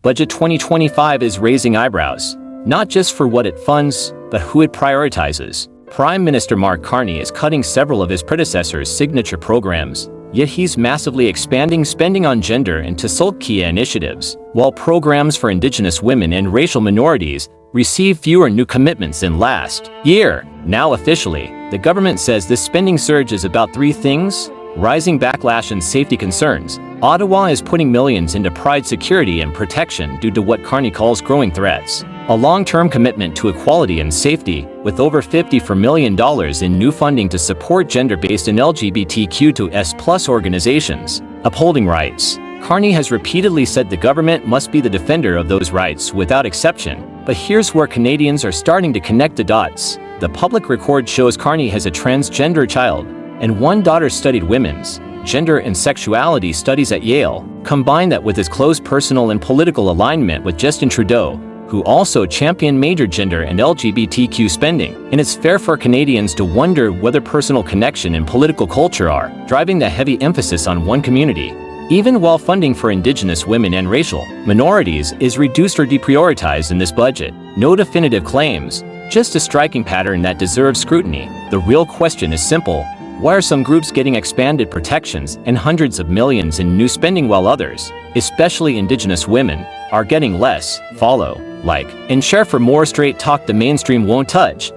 Budget 2025 is raising eyebrows, not just for what it funds, but who it prioritizes. Prime Minister Mark Carney is cutting several of his predecessors' signature programs, yet he's massively expanding spending on gender and Tussulkia initiatives, while programs for Indigenous women and racial minorities receive fewer new commitments than last year. Now officially, the government says this spending surge is about three things: rising backlash and safety concerns. Ottawa is putting millions into pride security and protection due to what Carney calls growing threats. A long-term commitment to equality and safety, with over $54 million in new funding to support gender-based and LGBTQ2S+ organizations. Upholding rights. Carney has repeatedly said the government must be the defender of those rights without exception. But here's where Canadians are starting to connect the dots. The public record shows Carney has a transgender child, and one daughter studied women's, gender and sexuality studies at Yale. Combine that with his close personal and political alignment with Justin Trudeau, who also championed major gender and LGBTQ spending, and it's fair for Canadians to wonder whether personal connection and political culture are driving the heavy emphasis on one community. Even while funding for Indigenous women and racial minorities is reduced or deprioritized in this budget, no definitive claims, just a striking pattern that deserves scrutiny. The real question is simple: why are some groups getting expanded protections and hundreds of millions in new spending while others, especially Indigenous women, are getting less? Follow, like, and share for more straight talk the mainstream won't touch.